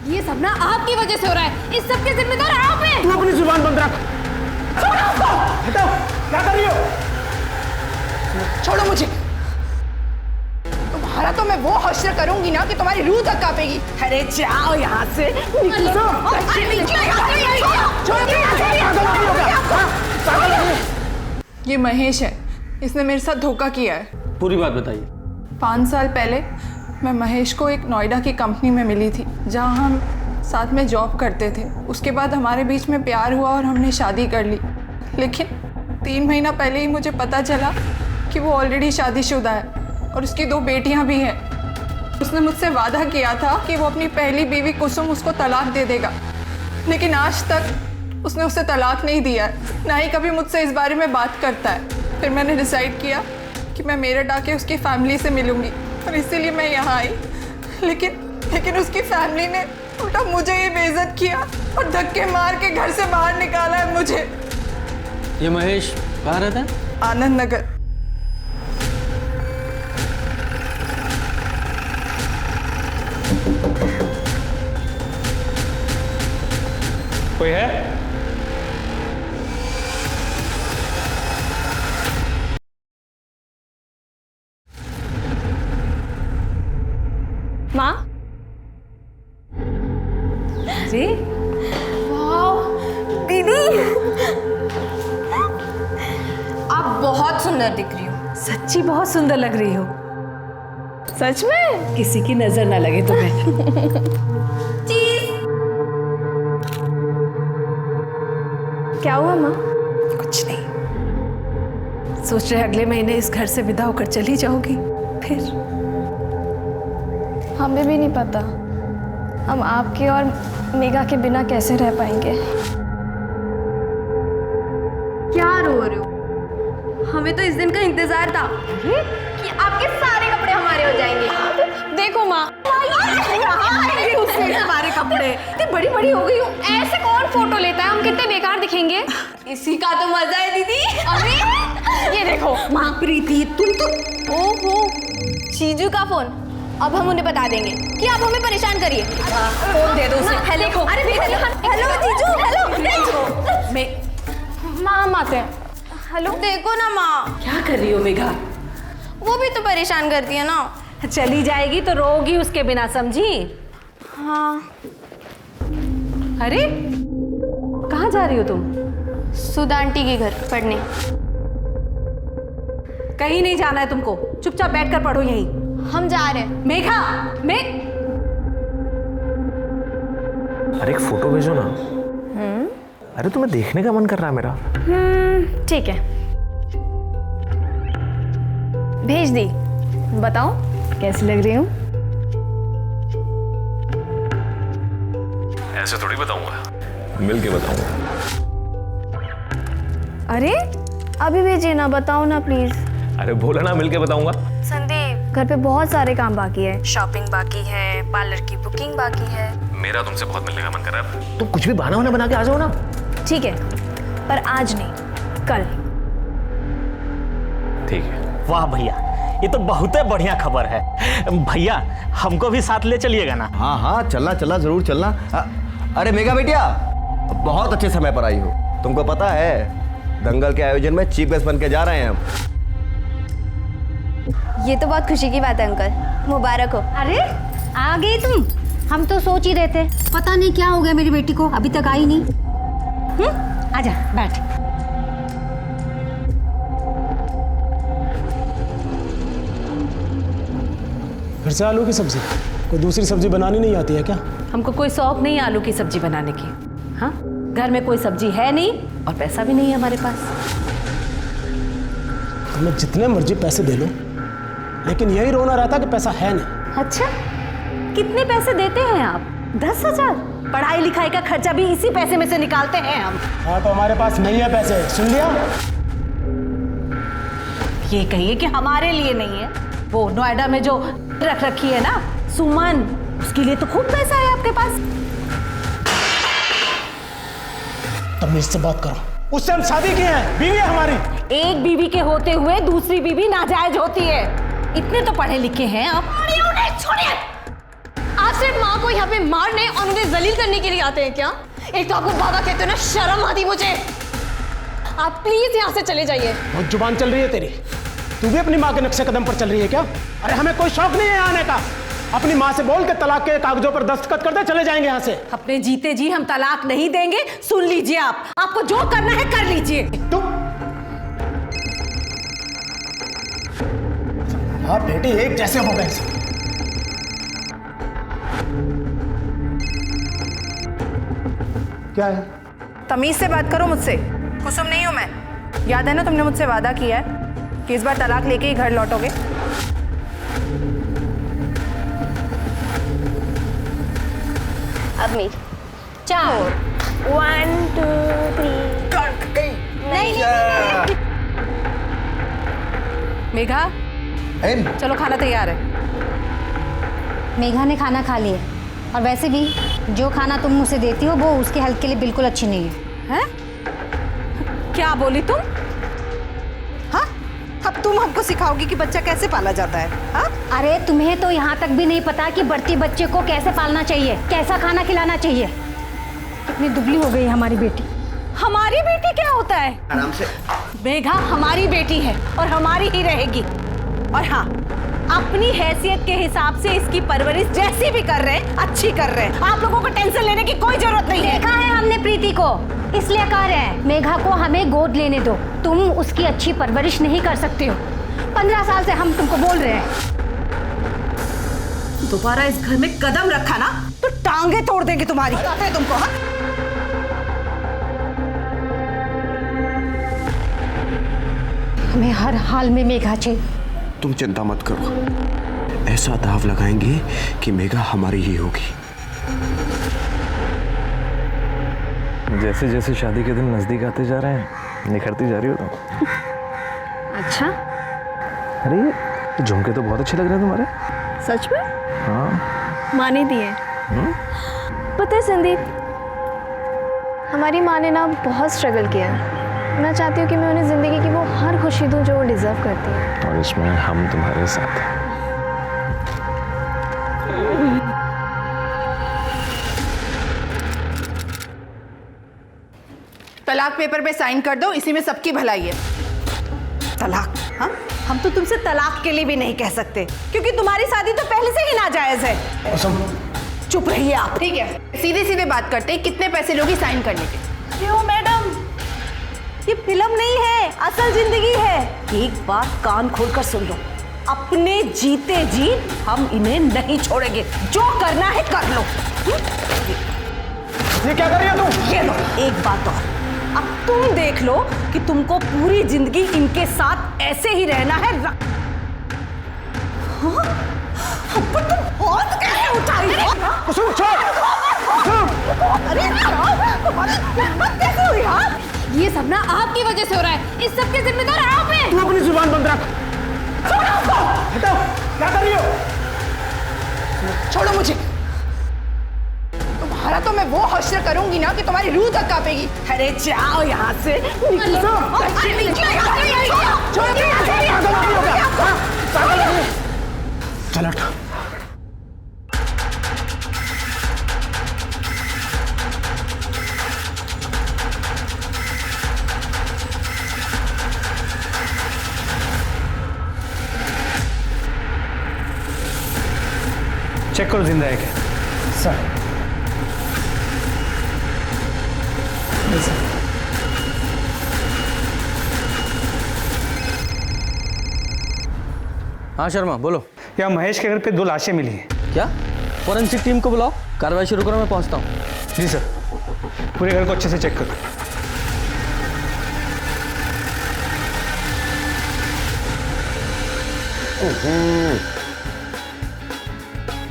ये सब ना आपकी वजह से हो रहा है। इस सब के जिम्मेदार आप हैं। तू अपनी जुबान बंद रख। हटाओ, क्या कर रही हो? छोड़ो मुझे। तुम्हारा तो मैं वो हश्र करूंगी ना कि तुम्हारी रूह तक कांपेगी। अरे जाओ यहाँ से। ये महेश है, इसने मेरे साथ धोखा किया है। पूरी बात बताइए। 5 साल पहले मैं महेश को एक नोएडा की कंपनी में मिली थी, जहां हम साथ में जॉब करते थे। उसके बाद हमारे बीच में प्यार हुआ और हमने शादी कर ली। लेकिन 3 महीना पहले ही मुझे पता चला कि वो ऑलरेडी शादीशुदा है और उसकी 2 बेटियां भी हैं। उसने मुझसे वादा किया था कि वो अपनी पहली बीवी कुसुम उसको तलाक दे देगा, लेकिन आज तक उसने उसे तलाक नहीं दिया है, ना ही कभी मुझसे इस बारे में बात करता है। फिर मैंने डिसाइड किया कि मैं मेरठ आके उसकी फैमिली से मिलूंगी और इसीलिए मैं यहाँ आई। लेकिन उसकी फैमिली ने उल्टा मुझे ये बेइज्जत किया और धक्के मार के घर से बाहर निकाला है मुझे। ये महेश कहाँ रहता है? आनंद नगर। कोई है? माँ जी दीदी, आप बहुत सुंदर दिख रही हो। सच्ची बहुत सुंदर लग रही हो। सच में? किसी की नजर ना लगे तुम्हें। क्या हुआ माँ? कुछ नहीं, सोच रहे अगले महीने इस घर से विदा होकर चली जाओगी। फिर हमें भी नहीं पता हम आपके और मेघा के बिना कैसे रह पाएंगे। क्या रो रहे हो? हमें तो इस दिन का इंतजार था कि आपके सारे कपड़े हमारे हो जाएंगे। देखो माँ, उसने हमारे कपड़े इतनी बड़ी बड़ी हो गई हूँ, ऐसे कौन फोटो लेता है? हम कितने बेकार दिखेंगे। इसी का तो मजा है दीदी। अरे ये देखो माँ प्रीति, तुम तो ओहो, चीजू का फोन। अब हम उन्हें बता देंगे कि आप हमें परेशान करिए। फोन दे दो उसे। हेलो, अरे हेलो चीजू, हेलो। मैं माँ हम आते हैं। हेलो, देखो ना माँ, क्या कर रही हो मेघा? वो भी तो परेशान करती है ना। चली जाएगी तो रोगी उसके बिना, समझी? हाँ। अरे कहाँ जा रही हो तुम? सुधा आंटी के घर पढ़ने। कहीं नहीं जाना है तुमको, चुपचाप बैठकर पढ़ो यहीं। हम जा रहे हैं। मेघा, अरे एक फोटो भेजो ना। अरे तुम्हें देखने का मन कर रहा है मेरा। ठीक है, भेज दी। बताओ कैसी लग रही हूँ? ऐसे थोड़ी बताऊंगा, मिल के बताऊंगा। अरे अभी भेजिए ना, बताओ ना प्लीज। अरे बोला ना मिल के बताऊंगा। संदीप, घर पे बहुत सारे काम बाकी है। शॉपिंग बाकी है, पार्लर की बुकिंग बाकी है। मेरा तुमसे बहुत मिलने का मन कर रहा है। तुम कुछ भी बहाना वाना बना के आ जाओ ना। ठीक है, पर आज नहीं, कल। ठीक है। वाह भैया, ये तो बहुत बढ़िया खबर है। भैया हमको भी साथ ले चलिएगा ना? हाँ हाँ, चलना चलना, जरूर चलना। अरे मेघा बेटिया, बहुत अच्छे समय पर आई हो। तुमको पता है दंगल के आयोजन में चीफ गेस्ट बन के जा रहे हैं हम। ये तो बहुत खुशी की बात है अंकल, मुबारक हो। अरे आ गई तुम? हम तो सोच ही रहे थे, पता नहीं क्या हो गया मेरी बेटी को, अभी तक आई नहीं। आजा बैठ। फिर से आलू की सब्जी? कोई दूसरी सब्जी बनानी नहीं आती है क्या? हमको कोई शौक नहीं आलू की सब्जी बनाने की। हाँ, घर में कोई सब्जी है नहीं और पैसा भी नहीं है हमारे पास। तुम्हें जितने मर्जी पैसे दे लो, लेकिन यही रोना रहता कि पैसा है नहीं। अच्छा, कितने पैसे देते हैं आप? 10,000? पढ़ाई लिखाई का खर्चा भी इसी पैसे में से निकालते हैं हम। हाँ तो हमारे पास नहीं है पैसे, सुन लिया? ये कहिए कि हमारे लिए नहीं है। वो नोएडा में जो रख रखी है ना सुमन, उसके लिए तो खूब पैसा है आपके पास। तमीज से बात करो, उससे हम शादी किए हैं, बीवी है हमारी। एक बीवी के होते हुए दूसरी बीवी नाजायज होती है। इतने तो पढ़े लिखे हैं आप। छोड़िए, आप आप सिर्फ माँ को यहाँ पे मारने और मुझे जलील करने के लिए आते हैं क्या? एक तो आपको बाबा कहते हो ना, शर्म आती मुझे। आप प्लीज यहाँ से चले जाइए। बहुत जुबान चल रही है तेरी। तू भी अपनी माँ के नक्शे कदम पर चल रही है क्या? अरे हमें कोई शौक नहीं है आने का। अपनी माँ से बोल के तलाक के कागजों पर दस्तखत कर दे, चले जाएंगे यहाँ से। अपने जीते जी हम तलाक नहीं देंगे। सुन लीजिए, आप आपको जो करना है कर लीजिए। तू हाँ बेटी एक जैसे हो गए। क्या है? तमीज से बात करो मुझसे, कुसुम नहीं हूं मैं। याद है ना तुमने मुझसे वादा किया है कि इस बार तलाक लेके ही घर लौटोगे। अब मेरी 4 1 2 3 नहीं। मेघा चलो, खाना तैयार है। मेघा ने खाना खा लिया, और वैसे भी जो खाना तुम मुझे देती हो वो उसके हेल्थ के लिए बिल्कुल अच्छी नहीं है। हैं? क्या बोली तुम? हाँ, अब तुम हमको सिखाओगी कि बच्चा कैसे पाला जाता है? हाँ? अरे तुम्हें तो यहाँ तक भी नहीं पता कि बढ़ती बच्चे को कैसे पालना चाहिए, कैसा खाना खिलाना चाहिए। कितनी दुबली हो गई हमारी बेटी। हमारी बेटी क्या होता है? आराम से। मेघा हमारी बेटी है और हमारी ही रहेगी। और हाँ, अपनी हैसियत के हिसाब से इसकी परवरिश जैसी भी कर रहे हैं अच्छी कर रहे हैं। आप लोगों को टेंशन लेने की कोई जरूरत नहीं है। देखा है हमने प्रीति को, इसलिए कह रहे हैं मेघा को हमें गोद लेने दो। तुम उसकी अच्छी परवरिश नहीं कर सकते हो। 15 साल से हम तुमको बोल रहे हैं। दोबारा इस घर में कदम रखा ना तो टांगे तोड़ देंगे तुम्हारी। पता है तुमको? हाँ? हमें हर हाल में मेघा चाहिए। तुम चिंता मत करो, ऐसा दाव लगाएंगे कि मेघा हमारी ही होगी। जैसे जैसे शादी के दिन नजदीक आते जा रहे हैं, निखरती जा रही हो तुम। अच्छा, अरे ये झुमके तो बहुत अच्छे लग रहे हैं तुम्हारे। सच में? हाँ। माँ ने दिए। पता है संदीप, हमारी माँ ने ना बहुत स्ट्रगल किया है। मैं चाहती हूँ कि मैं उन्हें जिंदगी की वो हर खुशी दूँ जो वो डिजर्व करती है। और इसमें हम तुम्हारे साथ हैं। तलाक पेपर पे साइन कर दो, इसी में सबकी भलाई है। तलाक? हाँ, हम तो तुमसे तलाक के लिए भी नहीं कह सकते, क्योंकि तुम्हारी शादी तो पहले से ही नाजायज है। चुप रहिए आप। ठीक है, सीधे सीधे बात करते हैं, कितने पैसे लोगी साइन करने के? क्यों मैडम, ये फिल्म नहीं है, असल जिंदगी है। एक बात कान खोलकर सुन लो, अपने जीते जी हम इन्हें नहीं छोड़ेंगे। जो करना है कर लो। ये क्या कर रही हो तुम? ये लो एक बात और, अब तुम देख लो कि तुमको पूरी जिंदगी इनके साथ ऐसे ही रहना है। हाँ? पर तुम हाथ कैसे उठाई हो? कुसुम छोड़। अरे तुम्हारी हिम्मत कैसे हुई? हाँ, ये सब ना आपकी वजह से हो रहा है। इस सब के जिम्मेदार आप हैं। तू अपनी जुबान बंद रख। हटाओ, क्या कर रही हो? छोड़ो मुझे। तुम्हारा तो मैं वो हश्र करूंगी ना कि तुम्हारी रूह तक कांपेगी। अरे जाओ यहाँ से। चल हट। चेक करो जिंदा है क्या। सर हाँ शर्मा बोलो। यहाँ महेश के घर पे 2 लाशें मिली हैं। क्या? फॉरेंसिक टीम को बुलाओ, कार्रवाई शुरू करो, मैं पहुंचता हूँ। जी सर, पूरे घर को अच्छे से चेक करो।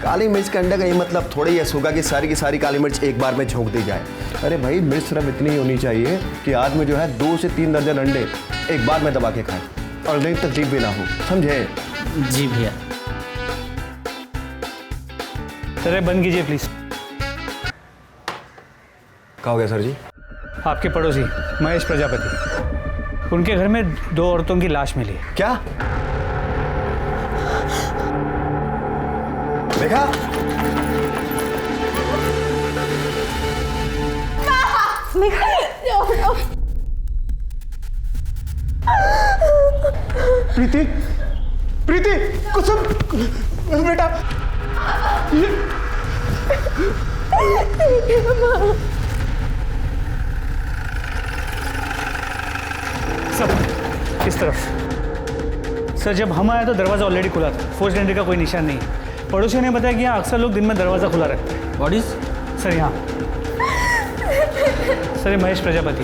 काली मिर्च के अंडे का ये मतलब थोड़ी है सुगा की सारी काली मिर्च एक बार में झोंक दी जाए। अरे भाई, मिर्च सिर्फ इतनी ही होनी चाहिए कि आदमी जो है 2 से 3 दर्जन अंडे एक बार में दबा के खाए और नहीं तकलीफ भी ना हो, समझे? जी भैया। सर बंद कीजिए प्लीज। क्या हो गया सर जी? आपके पड़ोसी महेश प्रजापति, उनके घर में 2 औरतों की लाश मिली है। क्या? देखा? प्रीति, प्रीति, कुसुम, बेटा, सब इस तरफ। सर जब हम आए तो दरवाज़ा ऑलरेडी खुला था, फोर्स्ड एंट्री का कोई निशान नहीं। पड़ोसियों ने बताया कि यहाँ अक्सर लोग दिन में दरवाज़ा खुला रखते हैं। What is? सर यहाँ सर ये महेश प्रजापति,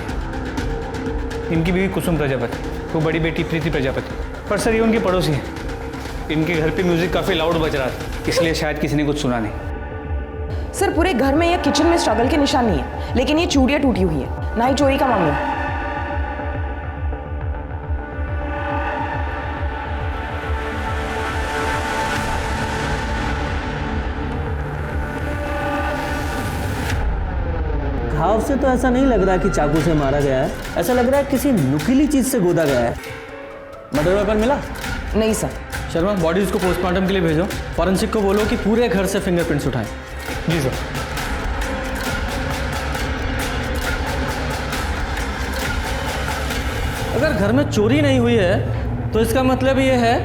इनकी बीवी कुसुम प्रजापति, वो बड़ी बेटी प्रीति प्रजापति। पर सर ये उनके पड़ोसी हैं। इनके घर पे म्यूजिक काफ़ी लाउड बज रहा था, इसलिए शायद किसी ने कुछ सुना नहीं। सर पूरे घर में या किचन में स्ट्रगल के निशान नहीं है, लेकिन ये चूड़ियाँ टूटी हुई है, ना ही चोरी का मामला। घाव से तो ऐसा नहीं लग रहा है कि चाकू से मारा गया है, ऐसा लग रहा है किसी नुकीली चीज से गोदा गया है। मर्डर वेपन मिला? नहीं सर। शर्मा, बॉडीज को पोस्टमार्टम के लिए भेजो। फॉरेंसिक को बोलो कि पूरे घर से फिंगरप्रिंट्स उठाएं। जी सर। अगर घर में चोरी नहीं हुई है तो इसका मतलब ये है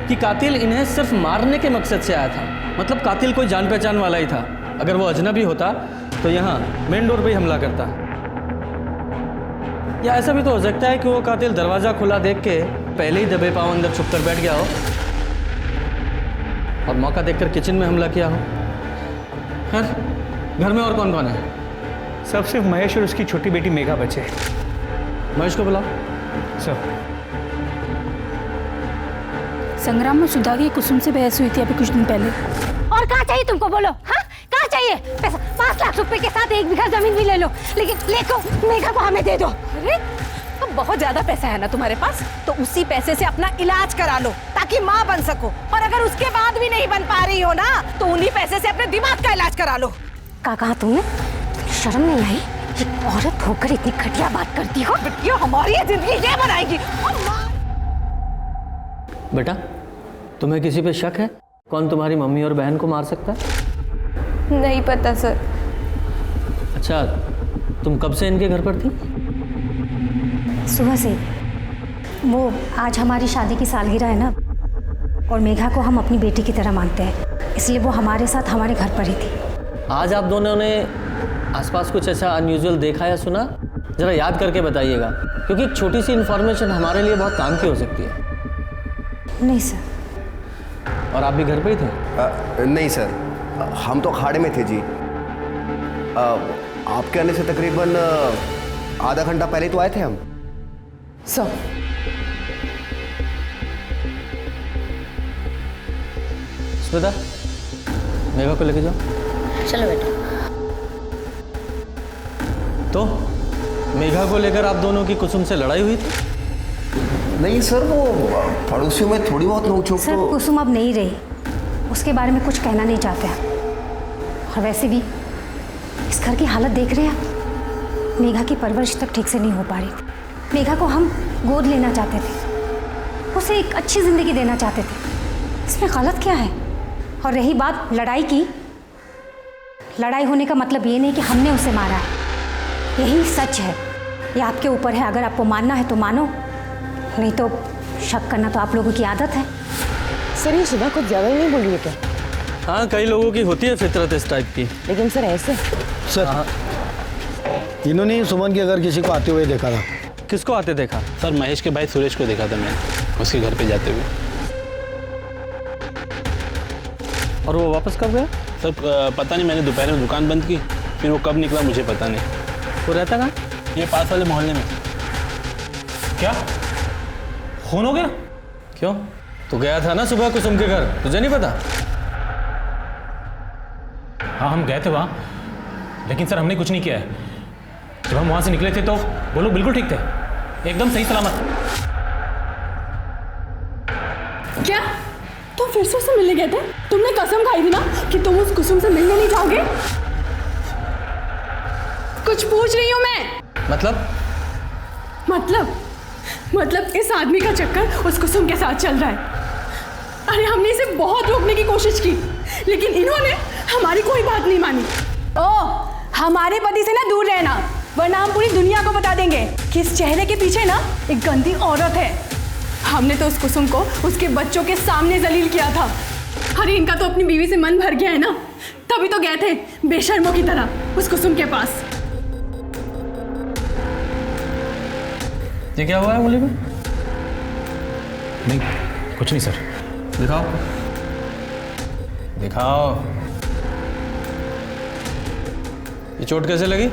कि कातिल इन्हें सिर्फ मारने के मकसद से आया था। मतलब कातिल कोई जान पहचान वाला ही था। अगर वो अजनबी होता तो यहाँ मेन डोर पे ही हमला करता। या ऐसा भी तो हो सकता है कि वो कातिल दरवाज़ा खुला देख के पहले ही दबे पाँव अंदर छुप कर बैठ गया हो और मौका देखकर किचन में हमला किया हो। खैर, घर में और कौन कौन है? सब सिर्फ महेश और उसकी छोटी बेटी मेघा बचे। महेश को बुलाओ। सर संग्राम में सुधा की कुसुम से बहस हुई थी अभी कुछ दिन पहले। और कहाँ चाहिए तुमको, बोलो। हाँ, कहाँ चाहिए पैसा? 5 लाख रुपए के साथ 1 बीघा जमीन भी ले लो, लेकिन लेको मेघा को हमें दे दो। अरे तो बहुत ज्यादा पैसा है ना तुम्हारे पास, तो उसी पैसे से अपना इलाज करा लो ताकि माँ बन सको। और अगर उसके बाद भी नहीं बन पा रही हो ना, तो उन्हीं पैसे से अपने दिमाग का इलाज करा लो। क्या कहा तुमने? शर्म नहीं आई? एक औरत होकर इतनी घटिया बात करती हो। ये हमारी जिंदगी ये बनाएगी। बेटा, तुम्हें किसी पे शक है? कौन तुम्हारी मम्मी और बहन को मार सकता है? नहीं पता सर। अच्छा, तुम कब से इनके घर पर थी? सुबह से। वो आज हमारी शादी की सालगिरह है ना, और मेघा को हम अपनी बेटी की तरह मानते हैं, इसलिए वो हमारे साथ हमारे घर पर ही थी। आज आप दोनों ने आसपास कुछ ऐसा अनयूजुअल देखा या सुना? ज़रा याद करके बताइएगा, क्योंकि एक छोटी सी इन्फॉर्मेशन हमारे लिए बहुत काम की हो सकती है। नहीं सर। और आप भी घर पे ही थे? नहीं सर, हम तो अखाड़े में थे जी। आपके आने से तकरीबन आधा घंटा पहले तो आए थे हम। सर स्मिता, मेघा को लेके जाओ। चलो बेटा। तो मेघा को लेकर आप दोनों की कुसुम से लड़ाई हुई थी? नहीं सर, वो पड़ोसियों में थोड़ी बहुत नोक-झोंक सर, कुसुम अब नहीं रही, उसके बारे में कुछ कहना नहीं चाहते हैं। और वैसे भी इस घर की हालत देख रहे हैं आप, मेघा की परवरिश तक ठीक से नहीं हो पा रही थी। मेघा को हम गोद लेना चाहते थे, उसे एक अच्छी ज़िंदगी देना चाहते थे, इसमें गलत क्या है? और रही बात लड़ाई की, लड़ाई होने का मतलब ये नहीं कि हमने उसे मारा है, यही सच है। ये आपके ऊपर है, अगर आपको मानना है तो मानो, नहीं तो शक करना तो आप लोगों की आदत है। सर ये सुधा कुछ ज़्यादा ही नहीं बोली है क्या? हाँ, कई लोगों की होती है फितरत इस टाइप की। लेकिन सर ऐसे सर, इन्होंने सुमन के घर किसी को आते हुए देखा था। किसको आते देखा? सर महेश के भाई सुरेश को देखा था मैंने उसके घर पे जाते हुए। और वो वापस कब गया? सर पता नहीं, मैंने दोपहर में दुकान बंद की, फिर वो कब निकला मुझे पता नहीं। वो रहता कहाँ? ये पास वाले मोहल्ले में। क्या खून हो गया? क्यों? तो गया था ना सुबह कुसुम के घर, तुझे नहीं पता? हाँ, हम गए थे वहाँ, लेकिन सर हमने कुछ नहीं किया है। जब हम वहाँ से निकले थे तो वो लोग बिल्कुल ठीक थे, एकदम सही सलामत। क्या तुम फिर से उससे मिलने गए थे? तुमने कसम खाई थी ना कि तुम उस कुसुम से मिलने नहीं जाओगे। कुछ पूछ रही हूँ मैं। मतलब इस आदमी का चक्कर उस कुसुम के साथ चल रहा है। अरे हमने इसे बहुत रोकने की कोशिश की, लेकिन इन्होंने हमारी कोई बात नहीं मानी। ओ, हमारे पति से ना दूर रहना, वरना हम पूरी दुनिया को बता देंगे कि इस चेहरे के पीछे ना एक गंदी औरत है। हमने तो उस कुसुम को उसके बच्चों के सामने जलील किया था। अरे इनका तो अपनी बीवी से मन भर गया है ना, तभी तो गए थे बेशर्मों की तरह उस कुसुम के पास। ये क्या हुआ है गोली में? नहीं, कुछ नहीं सर। दिखाओ दिखाओ। ये चोट कैसे लगी?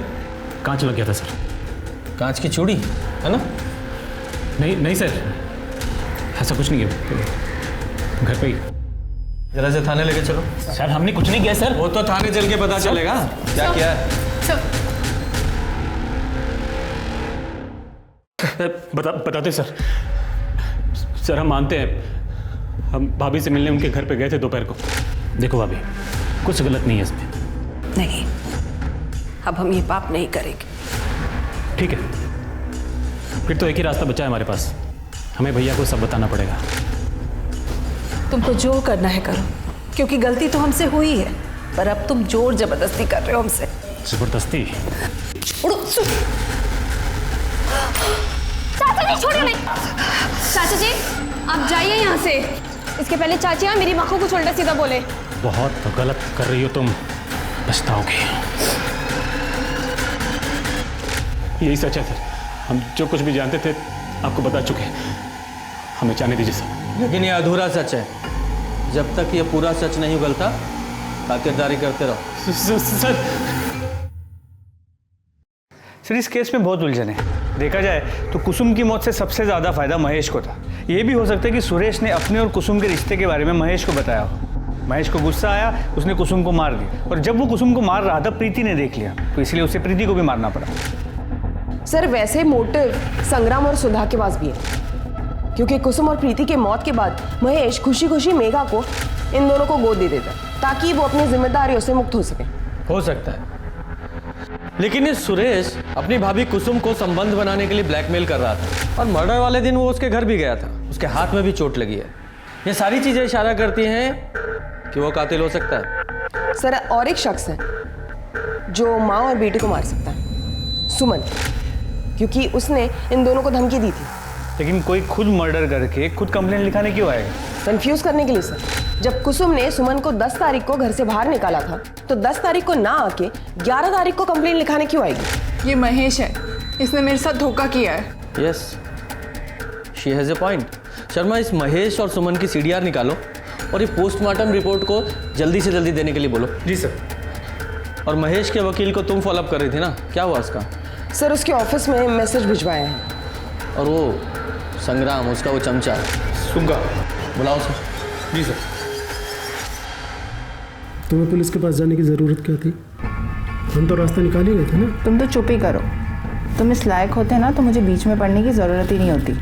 कांच लग गया था सर। कांच की चूड़ी है ना? नहीं नहीं सर, ऐसा कुछ नहीं है, घर पे ही। जरा से थाने लेके चलो। सर हमने कुछ नहीं किया सर। वो तो थाने चल के पता चलेगा क्या किया है। बताते सर। सर हम मानते हैं, हम भाभी से मिलने उनके घर पे गए थे दोपहर को। देखो भाभी, कुछ गलत नहीं है इसमें। नहीं, अब हम ये पाप नहीं करेंगे। ठीक है, फिर तो एक ही रास्ता बचा है हमारे पास, हमें भैया को सब बताना पड़ेगा। तुमको जो करना है करो, क्योंकि गलती तो हमसे हुई है, पर अब तुम जोर जबरदस्ती कर रहे हो हमसे। जबरदस्ती? चाचा जी छोड़िए नहीं। चाचा जी आप जाइए यहाँ से। इसके पहले चाची मेरी माँ को कुछ उल्टा सीधा बोले। बहुत गलत कर रही हो तुम, पछताओगे। यही सच है सर, हम जो कुछ भी जानते थे आपको बता चुके हैं, हमें जाने दीजिए सर। लेकिन ये अधूरा सच है, जब तक ये पूरा सच नहीं उगलता खातिरदारी करते रहो। सर सर इस केस में बहुत उलझन है। देखा जाए तो कुसुम की मौत से सबसे ज़्यादा फायदा महेश को था। ये भी हो सकता है कि सुरेश ने अपने और कुसुम के रिश्ते के बारे में महेश को बताया हो। महेश को गुस्सा आया, उसने कुसुम को मार दिया, और जब वो कुसुम को मार रहा था प्रीति ने देख लिया, तो इसलिए उसे प्रीति को भी मारना पड़ा। सर वैसे मोटिव संग्राम और सुधा के पास भी है, क्योंकि कुसुम और प्रीति के मौत के बाद महेश खुशी खुशी मेघा को इन दोनों को गोद दे देता ताकि वो अपनी जिम्मेदारियों से मुक्त हो सके। हो सकता है, लेकिन ये सुरेश अपनी भाभी कुसुम को संबंध बनाने के लिए ब्लैकमेल कर रहा था, और मर्डर वाले दिन वो उसके घर भी गया था, उसके हाथ में भी चोट लगी है। ये सारी चीजें इशारा करती हैं कि वो कातिल हो सकता है। सर और एक शख्स है जो माँ और बेटे को मार सकता है, सुमन, क्योंकि उसने इन दोनों को धमकी दी थी। लेकिन कोई खुद मर्डर करके खुद कंप्लेंट लिखाने क्यों आएगा? कंफ्यूज करने के लिए सर। जब कुसुम ने सुमन को 10 तारीख को घर से बाहर निकाला था, तो 10 तारीख को ना आके 11 तारीख को कंप्लेंट लिखाने क्यों आएगी? ये महेश है, इसने मेरे साथ धोखा किया है। Yes, she has a point. Sharma, इस महेश और सुमन की सीडीआर निकालो और ये पोस्टमार्टम रिपोर्ट को जल्दी से जल्दी देने के लिए बोलो। जी सर। और महेश के वकील को तुम फॉलोअप कर रही थी ना, क्या हुआ उसका? सर उसके ऑफिस में मैसेज भिजवाया है। और वो संग्राम, उसका वो चमचा सुग्गा, बुलाओ सर। जी सर। तुम्हें पुलिस के पास जाने की ज़रूरत क्या थी? हम तो रास्ता निकाल ही गए थे ना। तुम तो चुप ही करो। तुम इस लायक होते ना तो मुझे बीच में पढ़ने की ज़रूरत ही नहीं होती।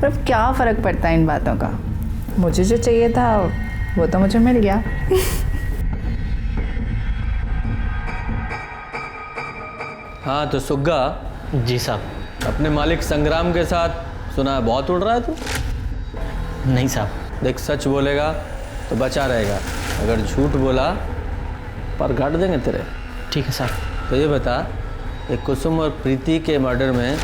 पर अब क्या फ़र्क पड़ता है इन बातों का? मुझे जो चाहिए था वो तो मुझे मिल गया। हाँ तो सुग्गा। जी साहब। अपने मालिक संग्राम के साथ सुना है बहुत उड़ रहा है तू? नहीं साहब। देख, सच बोलेगा तो बचा रहेगा, अगर झूठ बोला पर गाड़ देंगे तेरे। ठीक है साहब। तो ये बता, एक कुसुम और प्रीति के मर्डर में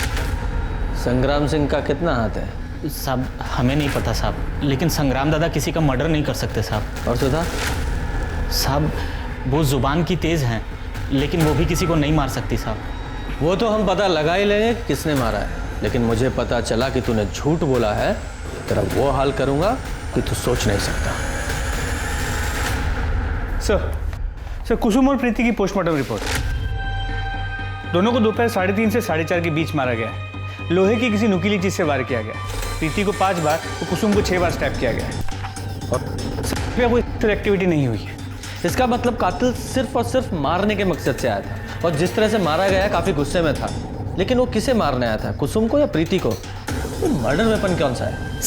संग्राम सिंह का कितना हाथ है? साहब हमें नहीं पता साहब, लेकिन संग्राम दादा किसी का मर्डर नहीं कर सकते साहब। और सुधा? साहब वो जुबान की तेज़ हैं, लेकिन वो भी किसी को नहीं मार सकती साहब। वो तो हम पता लगा ही लेंगे किसने मारा है, लेकिन मुझे पता चला कि तूने झूठ बोला है, तेरा वो हाल करूंगा कि तू सोच नहीं सकता। सर कुसुम और प्रीति की पोस्टमार्टम रिपोर्ट। दोनों को दोपहर 3:30 से 4:30 के बीच मारा गया है। लोहे की किसी नुकीली चीज से वार किया गया। प्रीति को 5 बार और कुसुम को 6 बार स्टैप किया गया है, और कोई एक्टिविटी नहीं हुई है। इसका मतलब कातिल सिर्फ और सिर्फ मारने के मकसद से आया था, और जिस तरह से मारा गया काफी गुस्से में था। लेकिन वो किसे मारने आया था, कुसुम को या प्रीति को? तो मर्डर वेपन कौन सा है?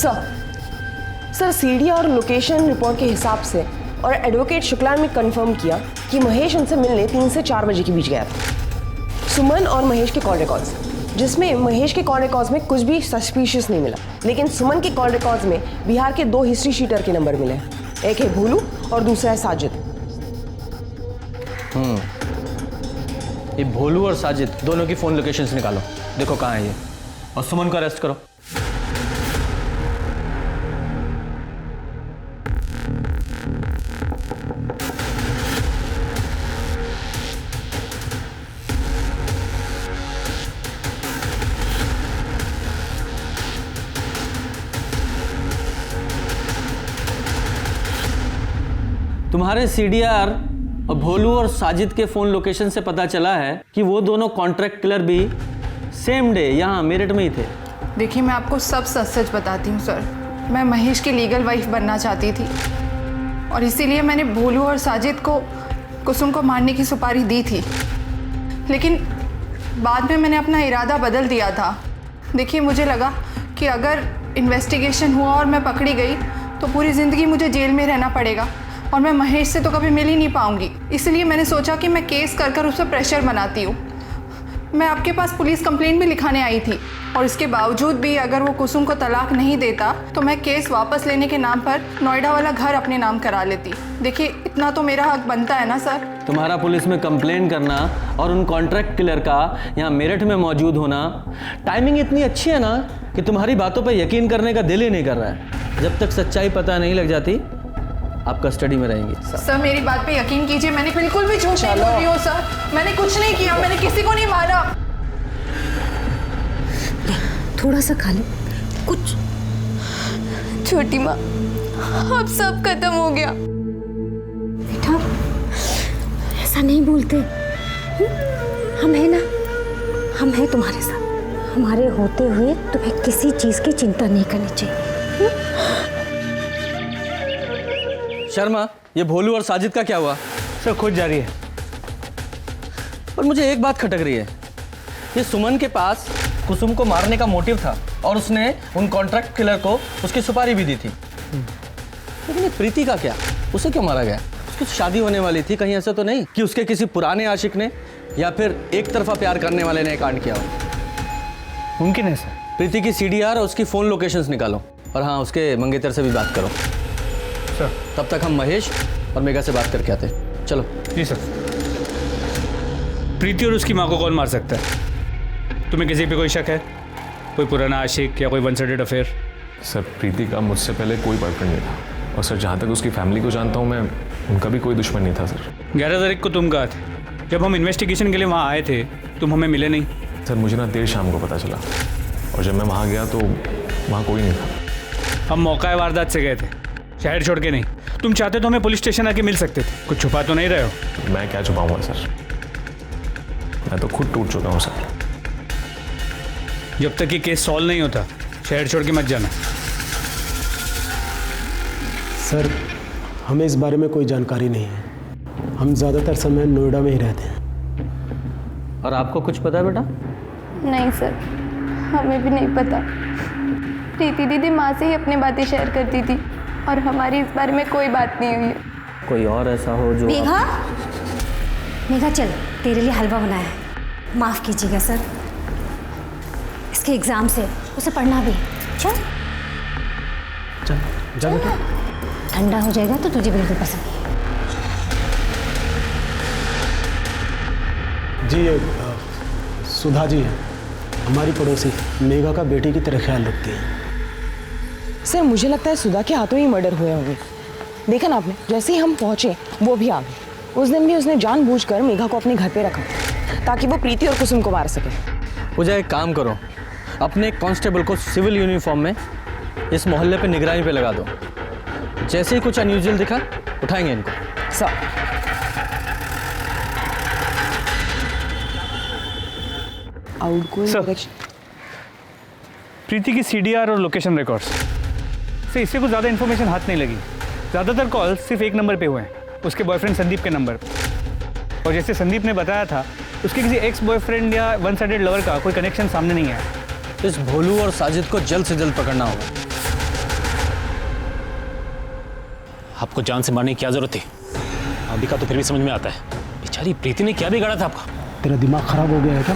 सर सीडी और लोकेशन रिपोर्ट के हिसाब से और एडवोकेट शुक्ला ने कंफर्म किया कि महेश उनसे मिलने 3 से 4 बजे के बीच गया था। सुमन और महेश के कॉल रिकॉर्ड्स, जिसमें महेश के कॉल रिकॉर्ड्स में कुछ भी सस्पिशियस नहीं मिला, लेकिन सुमन के कॉल रिकॉर्ड्स में बिहार के 2 हिस्ट्री शीटर के नंबर मिले। एक है भोलू और दूसरा है साजिद। ये भोलू और साजिद दोनों की फ़ोन लोकेशंस निकालो, देखो कहाँ है ये, और सुमन को अरेस्ट करो। तुम्हारे सीडीआर और भोलू और साजिद के फ़ोन लोकेशन से पता चला है कि वो दोनों कॉन्ट्रैक्ट किलर भी सेम डे यहाँ मेरठ में ही थे। देखिए, मैं आपको सब सच सच बताती हूँ सर। मैं महेश की लीगल वाइफ बनना चाहती थी और इसीलिए मैंने भोलू और साजिद को कुसुम को मारने की सुपारी दी थी, लेकिन बाद में मैंने अपना इरादा बदल दिया था। देखिए, मुझे लगा कि अगर इन्वेस्टिगेशन हुआ और मैं पकड़ी गई तो पूरी ज़िंदगी मुझे जेल में रहना पड़ेगा और मैं महेश से तो कभी मिल ही नहीं पाऊंगी। इसलिए मैंने सोचा कि मैं केस कर उस पर प्रेशर बनाती हूँ। मैं आपके पास पुलिस कंप्लेंट भी लिखाने आई थी और इसके बावजूद भी अगर वो कुसुम को तलाक नहीं देता तो मैं केस वापस लेने के नाम पर नोएडा वाला घर अपने नाम करा लेती। देखिए, इतना तो मेरा हक बनता है ना सर। तुम्हारा पुलिस में कंप्लेन करना और उन कॉन्ट्रैक्ट किलर का यहाँ मेरठ में मौजूद होना, टाइमिंग इतनी अच्छी है ना कि तुम्हारी बातों पर यकीन करने का दिल ही नहीं कर रहा है। जब तक सच्चाई पता नहीं लग जाती आप कस्टडी में रहेंगी। सर, मेरी बात पे यकीन कीजिए, मैंने बिल्कुल भी झूठ नहीं बोल रही हूँ सर। मैंने कुछ नहीं किया, मैंने किसी को नहीं मारा। थोड़ा सा खा लो कुछ। छोटी माँ, अब सब खत्म हो गया। बेटा, ऐसा नहीं बोलते। हम हैं ना, हम हैं तुम्हारे साथ। हमारे होते हुए तुम्हें किसी चीज़ की चिंता नहीं करनी चाहिए। शर्मा, ये भोलू और साजिद का क्या हुआ? सर, खुद जारी है। पर मुझे एक बात खटक रही है, ये सुमन के पास कुसुम को मारने का मोटिव था और उसने उन कॉन्ट्रैक्ट किलर को उसकी सुपारी भी दी थी, लेकिन ये प्रीति का क्या? उसे क्यों मारा गया? उसकी शादी होने वाली थी, कहीं ऐसा तो नहीं कि उसके किसी पुराने आशिक ने या फिर एक तरफा प्यार करने वाले ने कांड किया हो? मुमकिन है सर। प्रीति की सीडीआर और उसकी फ़ोन लोकेशंस निकालो और हाँ, उसके मंगेतर से भी बात करो। सर, तब तक हम महेश और मेघा से बात करके आते हैं। चलो। जी सर। प्रीति और उसकी माँ को कौन मार सकता है? तुम्हें किसी पे कोई शक है? कोई पुराना आशिक या कोई वन साइडेड अफेयर? सर, प्रीति का मुझसे पहले कोई बॉयफ्रेंड नहीं था और सर, जहाँ तक उसकी फैमिली को जानता हूँ मैं, उनका भी कोई दुश्मन नहीं था सर। 11 तारीख को तुम कहाँ थे? जब हम इन्वेस्टिगेशन के लिए वहाँ आए थे तुम हमें मिले नहीं। सर, मुझे ना देर शाम को पता चला और जब मैं वहाँ गया तो वहाँ कोई नहीं था। हम मौका वारदात से गए थे, शहर छोड़ के नहीं। तुम चाहते तो हमें पुलिस स्टेशन आके मिल सकते थे। कुछ छुपा तो नहीं रहे हो? मैं क्या छुपाऊंगा सर, मैं तो खुद टूट चुका हूँ सर। जब तक ये केस सॉल्व नहीं होता शहर छोड़ के मत जाना। सर, हमें इस बारे में कोई जानकारी नहीं है। हम ज़्यादातर समय नोएडा में ही रहते हैं। और आपको कुछ पता है बेटा? नहीं सर, हमें भी नहीं पता। प्रीति दीदी माँ से ही अपनी बातें शेयर करती थी और हमारी इस बारे में कोई बात नहीं हुई है। कोई और ऐसा हो जो मेघा, मेघा चल, तेरे लिए हलवा बनाया है। माफ़ कीजिएगा सर, इसके एग्ज़ाम से उसे पढ़ना भी है। चल चल जा बेटा। ठंडा हो जाएगा तो तुझे बिल्कुल पसंद नहीं। जी, ये सुधा जी है, हमारी पड़ोसी, मेघा का बेटी की तरह ख्याल रखती है। सर, मुझे लगता है सुधा के हाथों ही मर्डर हुए होंगे। देखा ना आपने, जैसे ही हम पहुंचे वो भी आ गई। उस दिन भी उसने जानबूझकर मेघा को अपने घर पे रखा ताकि वो प्रीति और कुसुम को मार सके। पूजा, एक काम करो, अपने कांस्टेबल को सिविल यूनिफॉर्म में इस मोहल्ले पे निगरानी पे लगा दो। जैसे ही कुछ अनयूजुअल दिखा उठाएंगे इनको। सर, प्रीति की सीडीआर और लोकेशन रिकॉर्ड्स से इससे कुछ ज़्यादा इन्फॉर्मेशन हाथ नहीं लगी। ज़्यादातर कॉल सिर्फ एक नंबर पे हुए हैं, उसके बॉयफ्रेंड संदीप के नंबर पर। और जैसे संदीप ने बताया था, उसके किसी एक्स बॉयफ्रेंड या वन साइडेड लवर का कोई कनेक्शन सामने नहीं आया। इस भोलू और साजिद को जल्द से जल्द पकड़ना होगा। आपको जान से मारने की क्या जरूरत थी? अभी का तो फिर भी समझ में आता है, बेचारी प्रीति ने क्या बिगाड़ा था आपका? तेरा दिमाग खराब हो गया है क्या?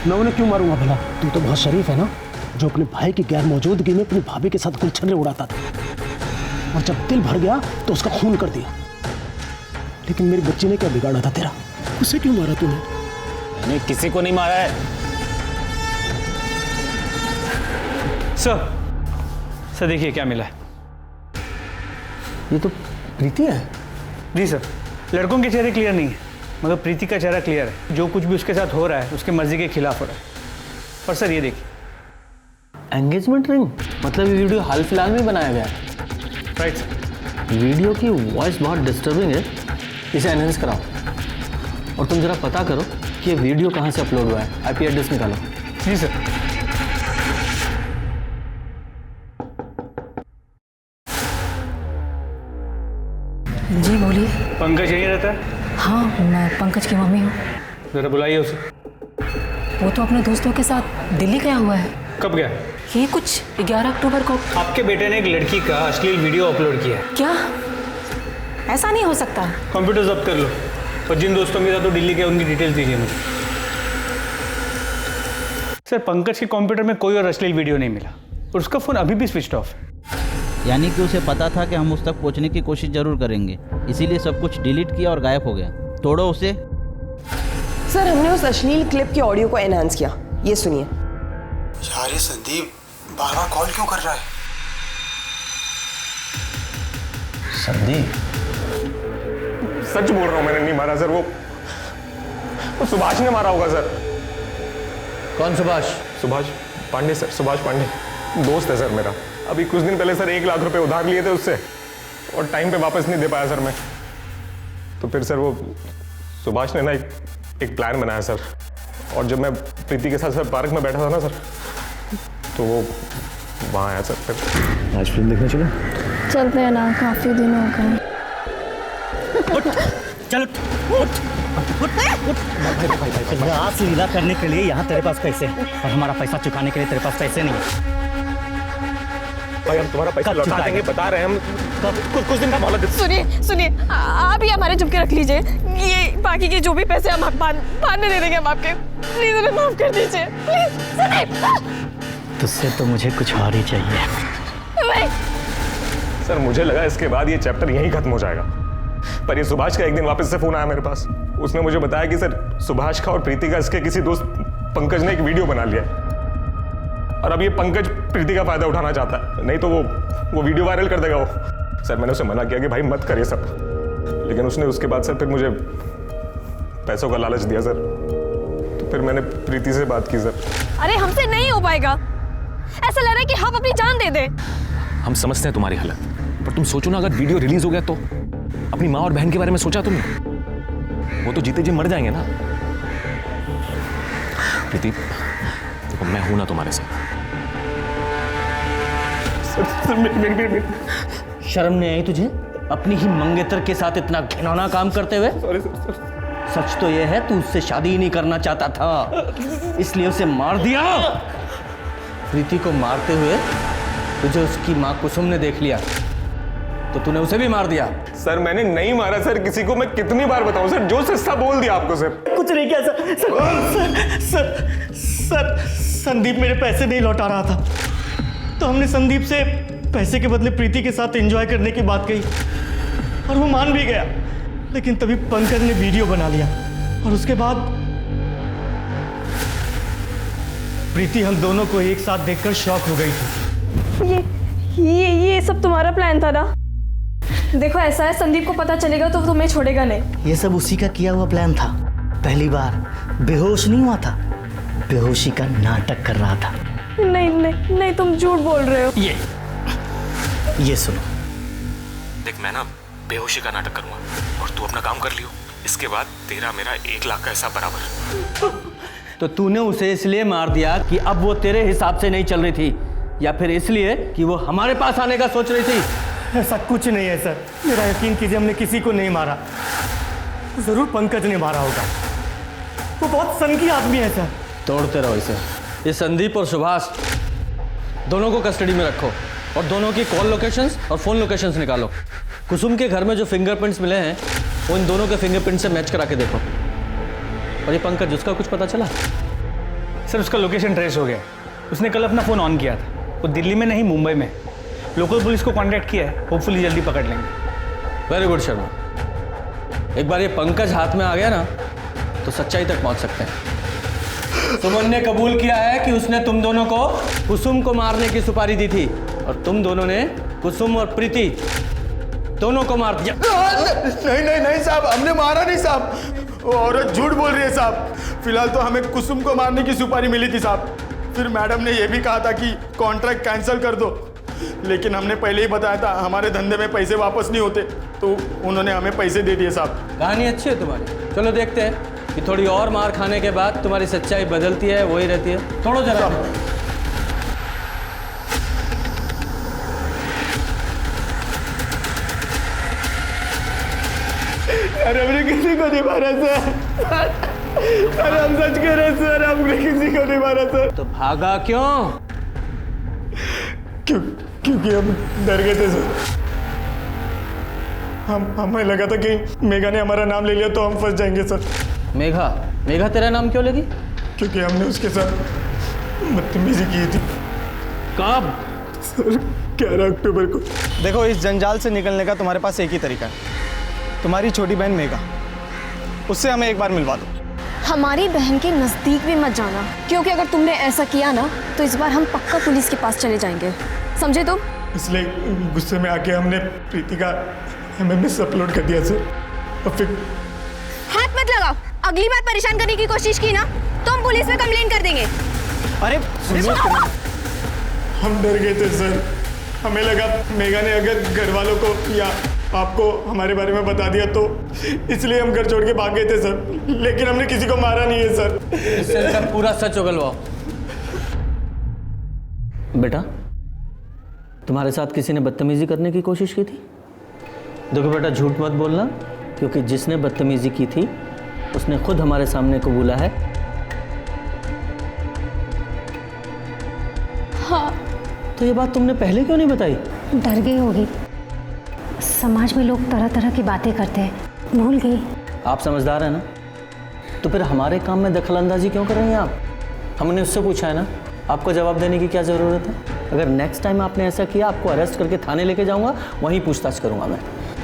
मैं उन्हें क्यों मारूंगा भला? तू तो बहुत शरीफ है ना, जो अपने भाई की गैर मौजूदगी में अपनी भाभी के साथ गुलछर्रे उड़ाता था और जब दिल भर गया तो उसका खून कर दिया। लेकिन मेरी बच्ची ने क्या बिगाड़ा था तेरा? उसे क्यों मारा तूने? मैंने किसी को नहीं मारा है। सर देखिए क्या मिला है। ये तो प्रीति है। जी सर, लड़कों के चेहरे क्लियर नहीं है मगर प्रीति का चेहरा क्लियर है। जो कुछ भी उसके साथ हो रहा है उसके मर्जी के खिलाफ हो रहा है। और सर ये देखिए, एंगेजमेंट रिंग, मतलब ये वीडियो हाल फिलहाल में बनाया गया है। Right sir. वीडियो की वॉइस बहुत डिस्टर्बिंग है, इसे एनहेंस कराओ। और तुम जरा पता करो कि ये वीडियो कहाँ से अपलोड हुआ है, आईपी एड्रेस निकालो। जी सर। जी बोलिए। पंकज यहीं रहता है? हाँ, मैं पंकज की मम्मी हूँ। जरा बुलाइए उसे। वो तो अपने दोस्तों के साथ दिल्ली गया हुआ है। कब गया? ये कुछ 11 अक्टूबर को। आपके बेटे ने एक लड़की का अश्लील वीडियो अपलोड किया है। क्या? ऐसा नहीं हो सकता। कंप्यूटर जब्त कर लो और जिन दोस्तों के साथ तो दिल्ली के उनकी डिटेल्स दीजिए मुझे। सर पंकज के कंप्यूटर में कोई और अश्लील वीडियो नहीं मिला और उसका फ़ोन अभी भी स्विच ऑफ है। यानी कि उसे पता था कि हम उस तक पहुंचने की कोशिश जरूर करेंगे, इसीलिए सब कुछ डिलीट किया और गायब हो गया। तोड़ो उसे। सर हमने उस अश्लील क्लिप के ऑडियो को एनहांस किया, ये सुनिए। यार ये संदीप बार बार कॉल क्यों कर रहा है? संदीप, सच बोल रहा हूँ, मैंने नहीं मारा सर। वो सुभाष ने मारा होगा सर। कौन सुभाष? सुभाष पांडे सर, सुभाष पांडे दोस्त है सर मेरा। अभी कुछ दिन पहले सर 1 लाख रुपए उधार लिए थे उससे और टाइम पे वापस नहीं दे पाया सर मैं। तो फिर सर वो सुभाष ने ना एक प्लान बनाया सर। और जब मैं प्रीति के साथ सर पार्क में बैठा था ना सर, तो वो वहाँ आया सर। फिर आज फिल्म देखने चलो। चलते हैं ना, काफी दिन हो गए। चलो रास लीला करने के लिए यहाँ तेरे पास पैसे और हमारा पैसा चुकाने के लिए तेरे पास पैसे नहीं है। भाई हम तुम्हारा पैसा लौटा देंगे, बता रहे हैं हम। कुछ दिन का मोहलत दे। सुनिए आप ही हमारे चुपके रख लीजिए। ये बाकी के जो भी पैसे हम बाद में दे देंगे हम आपके। प्लीज हमें माफ कर दीजिए प्लीज। तुझसे तो मुझे कुछ और ही चाहिए। नहीं सर मुझे लगा इसके बाद ये चैप्टर यहीं खत्म हो जाएगा, पर ये सुभाष का एक दिन वापस से फोन आया मेरे पास। उसने मुझे बताया कि सर सुभाष का और प्रीति का इसके किसी दोस्त पंकज ने एक वीडियो बना लिया और अब ये पंकज प्रीति का फायदा उठाना चाहता है, नहीं तो वो वीडियो वायरल कर देगा वो। सर मैंने उसे मना किया कि भाई मत कर ये सब, लेकिन उसने उसके बाद सर फिर मुझे पैसों का लालच दिया सर। तो फिर मैंने प्रीति से बात की सर। अरे हमसे नहीं हो पाएगा, ऐसा लग रहा है कि हम अपनी जान दे दें। हम समझते हैं तुम्हारी हालत, पर तुम सोचो ना, अगर वीडियो रिलीज हो गया तो अपनी माँ और बहन के बारे में सोचा तुमने? वो तो जीते जी मर जाएंगे ना। प्रीति देखो, मैं हूं ना तुम्हारे साथ। शर्म नहीं आई तुझे अपनी ही मंगेतर के साथ इतना घिनौना काम करते हुए? सच तो यह है तू उससे शादी ही नहीं करना चाहता था, इसलिए उसे मार दिया। प्रीति को मारते हुए तुझे उसकी माँ कुसुम ने देख लिया तो तूने उसे भी मार दिया। सर मैंने नहीं मारा सर किसी को, मैं कितनी बार बताऊं सर, जो सस्ता बोल दिया आपको सर। कुछ नहीं किया सर। संदीप मेरे पैसे नहीं लौटा रहा था, तो हमने संदीप से पैसे के बदले प्रीति के साथ एंजॉय करने की बात कही और वो मान भी गया। लेकिन तभी पंकज ने वीडियो बना लिया और उसके बाद प्रीति हम दोनों को एक साथ देखकर शॉक हो गई थी। ये सब तुम्हारा प्लान था ना? देखो ऐसा है, संदीप को पता चलेगा तो तुम्हें छोड़ेगा नहीं। ये सब उसी का किया हुआ प्लान था। पहली बार बेहोश नहीं हुआ था, बेहोशी का नाटक कर रहा था। नहीं तुम झूठ बोल रहे हो। ये सुनो, देख मैं ना बेहोशी का नाटक करूंगा और तू अपना काम कर लियो, इसके बाद तेरा मेरा 1 लाख का हिसाब बराबर। तो तूने उसे इसलिए मार दिया कि अब वो तेरे हिसाब से नहीं चल रही थी, या फिर इसलिए कि वो हमारे पास आने का सोच रही थी? ऐसा कुछ नहीं है सर, मेरा यकीन कीजिए, हमने किसी को नहीं मारा। जरूर पंकज ने मारा होगा, वो बहुत सनकी आदमी है सर। तोड़ते रहो इसे। ये संदीप और सुभाष दोनों को कस्टडी में रखो और दोनों की कॉल लोकेशंस और फोन लोकेशंस निकालो। कुसुम के घर में जो फिंगरप्रिंट्स मिले हैं वो इन दोनों के फिंगरप्रिंट से मैच करा के देखो। और ये पंकज, उसका कुछ पता चला? सर उसका लोकेशन ट्रेस हो गया। उसने कल अपना फ़ोन ऑन किया था, वो दिल्ली में नहीं मुंबई में। लोकल पुलिस को कांटेक्ट किया है, होपफुली जल्दी पकड़ लेंगे। Very good Sharma. एक बार ये पंकज हाथ में आ गया ना तो सच्चाई तक पहुंच सकते हैं। सुमन ने कबूल किया है कि उसने तुम दोनों को कुसुम को मारने की सुपारी दी थी और तुम दोनों ने कुसुम और प्रीति दोनों को मार दिया। नहीं नहीं नहीं साहब, हमने मारा नहीं साहब। वो औरत झूठ बोल रही है साहब। फिलहाल तो हमें कुसुम को मारने की सुपारी मिली थी साहब। फिर मैडम ने ये भी कहा था कि कॉन्ट्रैक्ट कैंसिल कर दो, लेकिन हमने पहले ही बताया था हमारे धंधे में पैसे वापस नहीं होते, तो उन्होंने हमें पैसे दे दिए साहब। कहानी अच्छी है तुम्हारी। चलो देखते हैं कि थोड़ी और मार खाने के बाद तुम्हारी सच्चाई बदलती है वही रहती है। थोड़ा जरा अरे हमने किसी को नहीं मारा सर। अरे हम सच कह रहे हैं सर, हमने किसी को नहीं मारा सर। तो भागा क्यों? क्योंकि हम डर गए थे सर। हमें लगा था कि मेघा ने हमारा नाम ले लिया तो हम फंस जाएंगे सर। मेघा? मेघा तेरा नाम क्यों लगी? क्योंकि हमने उसके साथ बदतमीजी की थी। कब? सर 11 अक्टूबर को। देखो, इस जंजाल से निकलने का तुम्हारे पास एक ही तरीका है, तुम्हारी छोटी बहन मेघा, उससे हमें एक बार मिलवा दो। हमारी बहन के नज़दीक भी मत जाना, क्योंकि अगर तुमने ऐसा किया ना तो इस बार हम पक्का पुलिस के पास चले जाएंगे, समझे तुम? इसलिए गुस्से में आके हमने प्रीति का MMS अपलोड कर दिया सर। और फिर हाथ मत लगाओ, अगली बार परेशान करने की कोशिश की ना तो हम पुलिस में कंप्लेंट कर देंगे। अरे हम डर गए थे सर। हमें लगा मेघा ने अगर घर वालों को या आपको हमारे बारे में बता दिया तो इसलिए हम घर छोड़ के भाग गए थे सर, लेकिन हमने किसी को मारा नहीं है सर। इससे सब पूरा सच उगलवाओ। बेटा, तुम्हारे साथ किसी ने बदतमीजी करने की कोशिश की थी? देखो बेटा, झूठ मत बोलना, क्योंकि जिसने बदतमीजी की थी उसने खुद हमारे सामने कबूला है। हाँ। तो ये बात तुमने पहले क्यों नहीं बताई? डर गई होगी। समाज में लोग तरह तरह की बातें करते हैं, भूल गई। आप समझदार हैं ना, तो फिर हमारे काम में दखलंदाजी क्यों कर रही हैं आप? हमने उससे पूछा है ना, आपको जवाब देने की क्या ज़रूरत है? अगर नेक्स्ट टाइम आपने ऐसा किया, आपको अरेस्ट करके थाने लेके जाऊंगा, वहीं पूछताछ करूंगा मैं।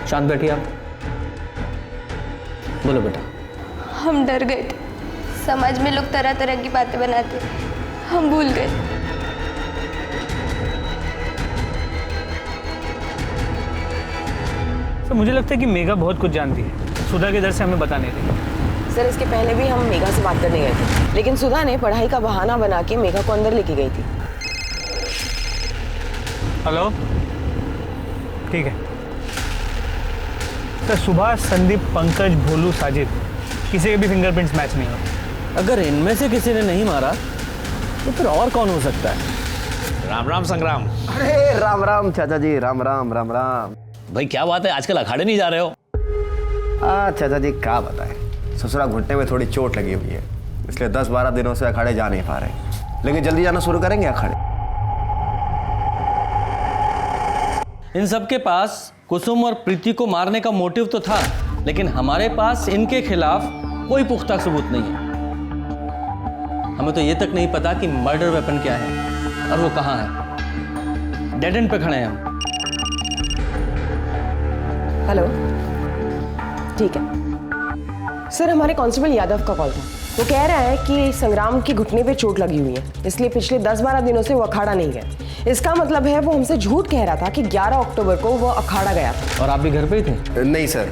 शांत बैठिए आप। बोलो बेटा। हम डर गए थे, समाज में लोग तरह तरह की बातें बनाते, हम भूल गए। तो मुझे लगता है कि मेघा बहुत कुछ जानती है, सुधा के डर से हमें बता नहीं रही। सर, इसके पहले भी हम मेघा से बात करने गए थे, लेकिन सुधा ने पढ़ाई का बहाना बना के मेघा को अंदर लेके गई थी। हेलो, ठीक है सर। सुभाष, संदीप, पंकज, भोलू, साजिद, किसी के भी फिंगरप्रिंट्स मैच नहीं हो। अगर इनमें से किसी ने नहीं मारा तो फिर और कौन हो सकता है? राम राम संग्राम। अरे राम राम चाचा जी, राम राम राम राम। भाई क्या बात है, आजकल अखाड़े नहीं जा रहे हो? चाचा जी क्या बताएं, ससुरा घुटने में थोड़ी चोट लगी हुई है, इसलिए 10-12 दिनों से अखाड़े जा नहीं पा रहे, लेकिन जल्दी जाना शुरू करेंगे अखाड़े। इन सब के पास कुसुम और प्रीति को मारने का मोटिव तो था, लेकिन हमारे पास इनके खिलाफ कोई पुख्ता सबूत नहीं है। हमें तो ये तक नहीं पता कि मर्डर वेपन क्या है और वो कहाँ है। डेड एंड पे खड़े हैं हम। हेलो, ठीक है सर। हमारे कांस्टेबल यादव का कॉल था, वो कह रहा है कि संग्राम के घुटने पे चोट लगी हुई है, इसलिए पिछले 10-12 दिनों से वो अखाड़ा नहीं गया। इसका मतलब है वो हमसे झूठ कह रहा था कि 11 अक्टूबर को वो अखाड़ा गया था। और आप भी घर पे ही थे? नहीं सर,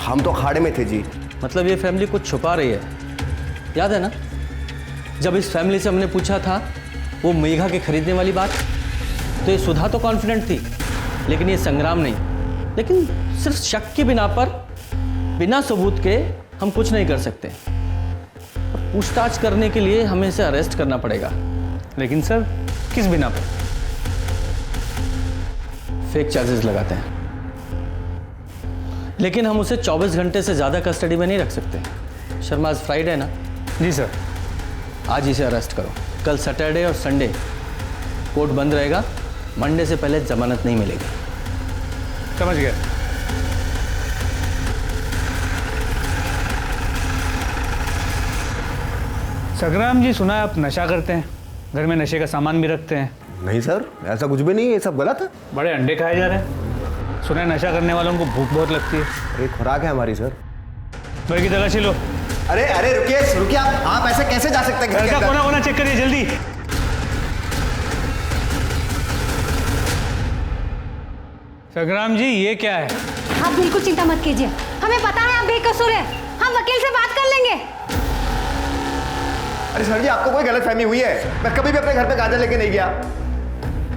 हम तो अखाड़े में थे जी। मतलब ये फैमिली कुछ छुपा रही है। याद है ना, जब इस फैमिली से हमने पूछा था वो मेघा के खरीदने वाली बात, तो ये सुधा तो कॉन्फिडेंट थी, लेकिन ये संग्राम नहीं। लेकिन सिर्फ शक की बिना पर, बिना सबूत के हम कुछ नहीं कर सकते। पूछताछ करने के लिए हमें इसे अरेस्ट करना पड़ेगा। लेकिन सर, किस बिना पर? फेक चार्जेस लगाते हैं, लेकिन हम उसे 24 घंटे से ज़्यादा कस्टडी में नहीं रख सकते। शर्मा, आज फ्राइडे है ना? जी सर। आज इसे अरेस्ट करो। कल सैटरडे और संडे कोर्ट बंद रहेगा, मंडे से पहले जमानत नहीं मिलेगी। समझ गया। संग्राम जी, सुना है आप नशा करते हैं, घर में नशे का सामान भी रखते हैं? नहीं सर, ऐसा कुछ भी नहीं है, ये सब गलत है। बड़े अंडे खाए जा रहे हैं। सुना है नशा करने वालों को भूख बहुत लगती है। ये खुराक है हमारी सर। घर की तलाशी लो। अरे अरे रुकिए आप ऐसे कैसे जा सकते हैं घर के अंदर? कोना चेक करिए जल्दी। संग्राम जी ये क्या है? आप बिल्कुल चिंता मत कीजिए, हमें पता है आप बेकसूर है, हम वकील से बात कर लेंगे। अरे सर जी आपको कोई गलतफहमी हुई है, मैं कभी भी अपने घर पे गाजर लेके नहीं गया।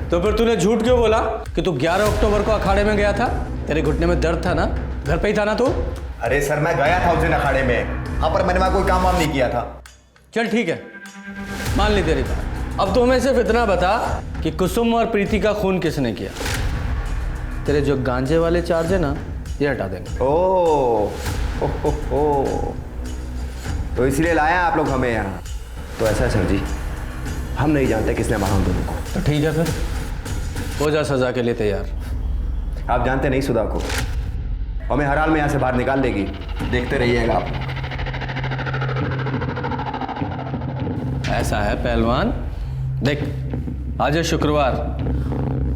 तो फिर तूने झूठ क्यों बोला कि तू 11 अक्टूबर को अखाड़े में गया था? तेरे घुटने में दर्द था ना, घर पे ही था ना तू? अरे सर मैं गया था उस दिन अखाड़े में, हाँ पर मैंने वहां कोई काम वाम नहीं किया था। चल ठीक है, मान ली तेरी बात। अब तो हमें सिर्फ इतना बता कि कुसुम और प्रीति का खून किसने किया। तेरे जो गांजे वाले चार्ज है ना, ये हटा देंगे। ओ तो इसलिए लाया आप लोग हमें यहाँ? तो ऐसा है सर जी, हम नहीं जानते किसने मारा हम दोनों को। तो ठीक है फिर, हो जा सजा के लिए तैयार। आप जानते नहीं सुधा को, हमें हर हाल में यहाँ से बाहर निकाल देगी, देखते रहिएगा आप। ऐसा है पहलवान, देख आज है शुक्रवार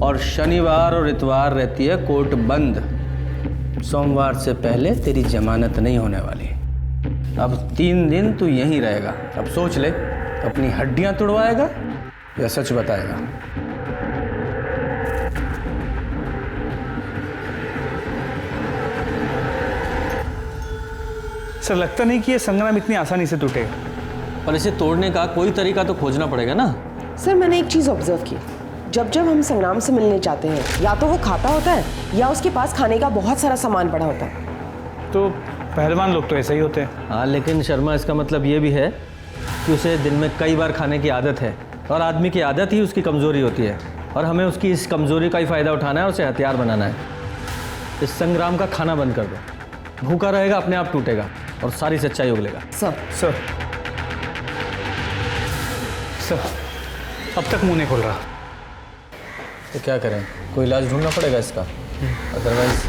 और शनिवार और इतवार रहती है कोर्ट बंद। सोमवार से पहले तेरी जमानत नहीं होने वाली। अब 3 दिन तू यहीं रहेगा। अब सोच ले, अपनी हड्डियां तुड़वाएगा या सच बताएगा? सर लगता नहीं कि ये संग्राम इतनी आसानी से टूटेगा। पर इसे तोड़ने का कोई तरीका तो खोजना पड़ेगा ना। सर मैंने एक चीज़ ऑब्जर्व की, जब जब हम संग्राम से मिलने जाते हैं या तो वो खाता होता है या उसके पास खाने का बहुत सारा सामान पड़ा होता है। तो पहलवान लोग तो ऐसे ही होते हैं। हाँ लेकिन शर्मा, इसका मतलब ये भी है कि उसे दिन में कई बार खाने की आदत है और आदमी की आदत ही उसकी कमज़ोरी होती है और हमें उसकी इस कमज़ोरी का ही फ़ायदा उठाना है और उसे हथियार बनाना है। इस संग्राम का खाना बंद कर दो, भूखा रहेगा अपने आप टूटेगा और सारी सच्चाई उगलेगा। सर अब तक मुंह नहीं खोल रहा। तो क्या करें, कोई इलाज ढूंढना पड़ेगा इसका, अदरवाइज।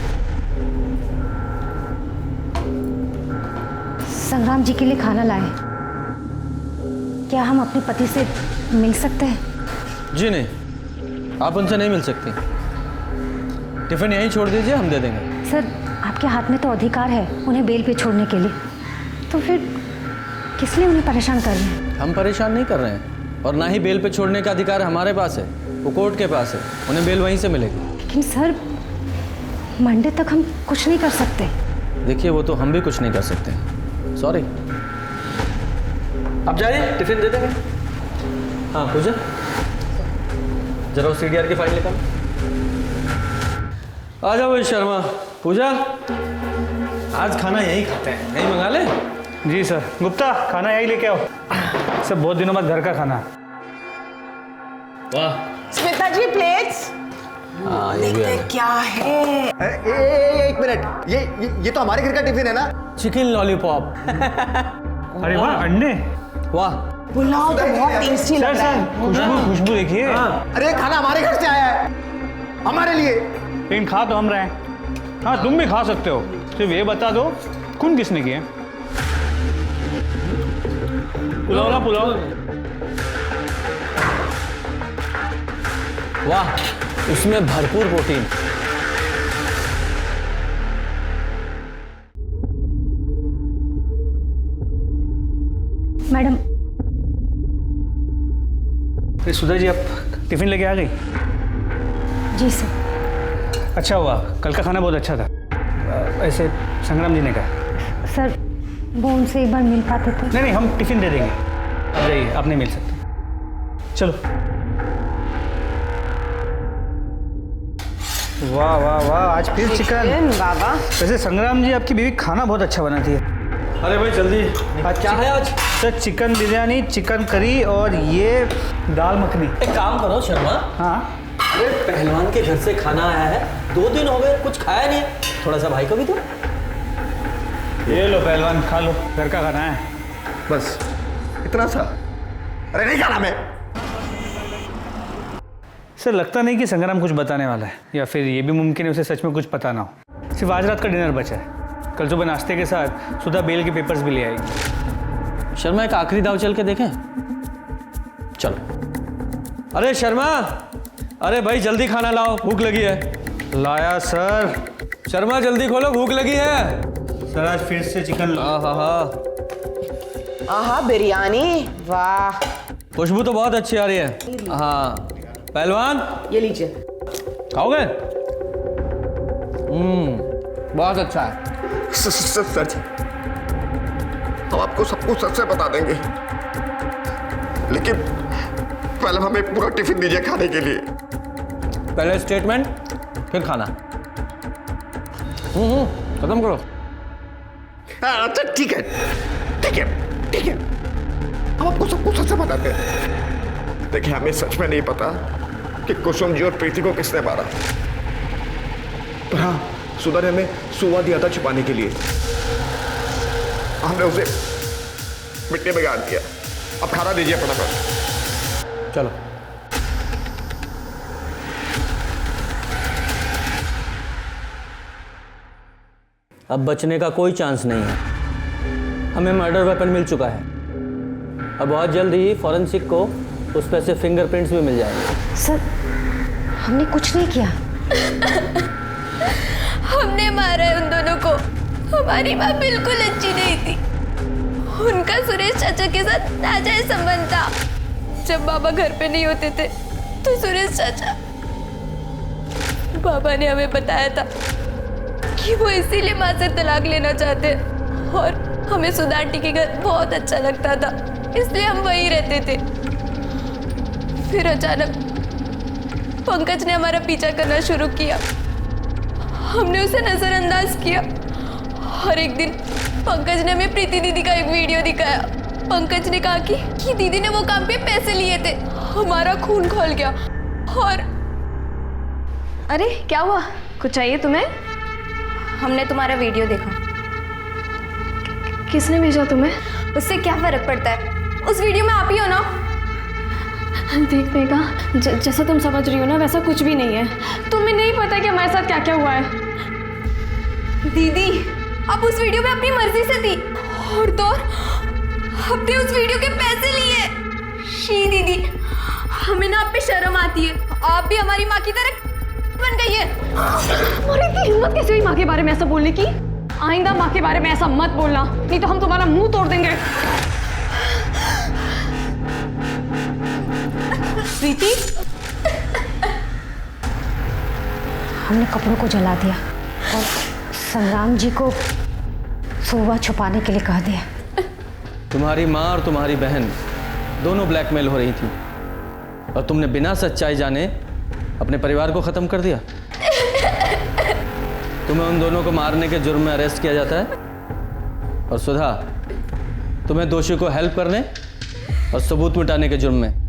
संग्राम जी के लिए खाना लाए, क्या हम अपने पति से मिल सकते हैं? जी नहीं, आप उनसे नहीं मिल सकती। टिफिन यहीं छोड़ दीजिए, हम दे देंगे। सर आपके हाथ में तो अधिकार है उन्हें बेल पे छोड़ने के लिए, तो फिर किस लिए उन्हें परेशान कर रहे हैं? हम परेशान नहीं कर रहे हैं और ना ही बेल पे छोड़ने का अधिकार हमारे पास है, वो कोर्ट के पास है, उन्हें बेल वहीं से मिलेगी। लेकिन सर मंडे तक हम कुछ नहीं कर सकते। देखिए वो तो हम भी कुछ नहीं कर सकते, सॉरी। आप जाइए, टिफिन दे देंगे। हाँ पूजा, जरा उस CDR की फाइल निकाल। आ जाओ भाई शर्मा। पूजा आज खाना यहीं खाते हैं, यहीं मंगा ले। जी सर। गुप्ता खाना यही लेके आओ। सर बहुत दिनों बाद घर का खाना। वाह। स्मिता जी प्लेट्स। हाँ ये भी है। क्या है? एक मिनट, ये तो हमारे घर का टिफिन है ना? Chicken lollipop. अरे वाह, अंडे। वाह, पुलाव तो बहुत टेस्टी लग रहा है। खुशबू देखिए। अरे खाना हमारे घर से आया है, हमारे लिए। लेकिन खा तो हम रहे हैं। हाँ तुम भी खा सकते हो, सिर्फ ये बता दो खून किसने किया? पुलाव ना पुलाव। वाह, इसमें भरपूर प्रोटीन। मैडम। अरे सुधा जी, आप टिफिन लेके आ गई? जी सर। अच्छा हुआ, कल का खाना बहुत अच्छा था। ऐसे संग्राम जी ने कहा। सर वो उनसे एक बार मिल पाते थे। नहीं, हम टिफिन दे देंगे, आप जाइए, आप नहीं मिल सकते। चलो। वाह वाह वाह, आज फिर चिकन। बाबा वैसे संग्राम जी आपकी बीवी खाना बहुत अच्छा बनाती है। अरे भाई जल्दी, क्या है आज? Sir chicken biryani, chicken curry और ये दाल मखनी। एक काम करो शर्मा। हाँ। अरे पहलवान के घर से खाना आया है, 2 दिन हो गए कुछ खाया नहीं, थोड़ा सा भाई को भी दो। ये लो पहलवान, खा लो, घर का खाना है। बस इतना सा? अरे नहीं खाना मैं। सर लगता नहीं कि संग्राम कुछ बताने वाला है, या फिर ये भी मुमकिन है उसे सच में कुछ पता ना हो। सिर्फ आज रात का डिनर बचा है, कल सुबह नाश्ते के साथ सुधा बेल के पेपर्स भी ले आएगी। शर्मा एक आखिरी दाव चल के देखें? चलो। अरे शर्मा, अरे भाई जल्दी खाना लाओ, भूख लगी है। लाया सर। शर्मा जल्दी खोलो, भूख लगी है। सर आज फिर से चिकन। हाँ। आहा बिरयानी, वाह। खुशबू तो बहुत अच्छी आ रही है। हाँ पहलवान, ये लीजिए। खाओगे? बहुत अच्छा है। सर जी, हम आपको सब कुछ सच से बता देंगे, लेकिन पहले हमें पूरा टिफिन दीजिए खाने के लिए। पहले स्टेटमेंट फिर खाना। खत्म करो। अच्छा ठीक है, ठीक है, ठीक है, हम आपको सब कुछ सच से बताते हैं। देखिए, हमें सच में नहीं पता कि कुसुम जी और प्रीति को किसने मारा, पर हाँ, सुधा ने हमें सुवा दिया था छिपाने के लिए। हमने उसे मिट्टी में गाड़ दिया। अब खाना दीजिए फटाफट। चलो। अब बचने का कोई चांस नहीं है। हमें मर्डर वेपन मिल चुका है। अब बहुत जल्द ही फॉरेंसिक को उस पर से फिंगरप्रिंट्स भी मिल जाएंगे। सर, हमने कुछ नहीं किया। हमने मारा है उन दोनों को। हमारी माँ बिल्कुल अच्छी नहीं थी। उनका सुरेश चाचा के साथ नाजायज संबंध था। जब बाबा घर पे नहीं होते थे तो सुरेश चाचा, बाबा ने हमें बताया था कि वो इसीलिए माँ से तलाक लेना चाहते, और हमें सुधा आंटी के घर बहुत अच्छा लगता था, इसलिए हम वहीं रहते थे। फिर अचानक पंकज ने हमारा पीछा करना शुरू किया। हमने उसे नजरअंदाज किया, और एक दिन पंकज ने हमें प्रीति दीदी का एक वीडियो दिखाया। पंकज ने कहा कि दीदी ने वो काम पे पैसे लिए थे। हमारा खून खौल गया। और अरे क्या हुआ? कुछ चाहिए तुम्हें? हमने तुम्हारा वीडियो देखा। किसने भेजा तुम्हें? उससे क्या फर्क पड़ता है? उस वीडियो में आप ही हो ना? देख मेघा, जैसा तुम समझ रही हो ना, वैसा कुछ भी नहीं है। तुम्हें नहीं पता कि हमारे साथ क्या क्या हुआ है। दीदी, आप उस वीडियो में अपनी मर्जी से थी, और तो आपने उस वीडियो के पैसे लिए। शी दीदी, हमें ना आप पे शर्म आती है। आप भी हमारी माँ की तरह बन गई है। तुम्हारी इतनी हिम्मत कैसे हुई माँ के बारे में ऐसा बोलने की? आइंदा माँ के बारे में ऐसा मत बोलना, नहीं तो हम तुम्हारा मुंह तोड़ देंगे। प्रीति, हमने कपड़ों को जला दिया और संग्राम जी को सुबह छुपाने के लिए कह दिया। तुम्हारी माँ और तुम्हारी बहन दोनों ब्लैकमेल हो रही थी, और तुमने बिना सच्चाई जाने अपने परिवार को खत्म कर दिया। तुम्हें उन दोनों को मारने के जुर्म में अरेस्ट किया जाता है, और सुधा, तुम्हें दोषी को हेल्प करने और सबूत मिटाने के जुर्म में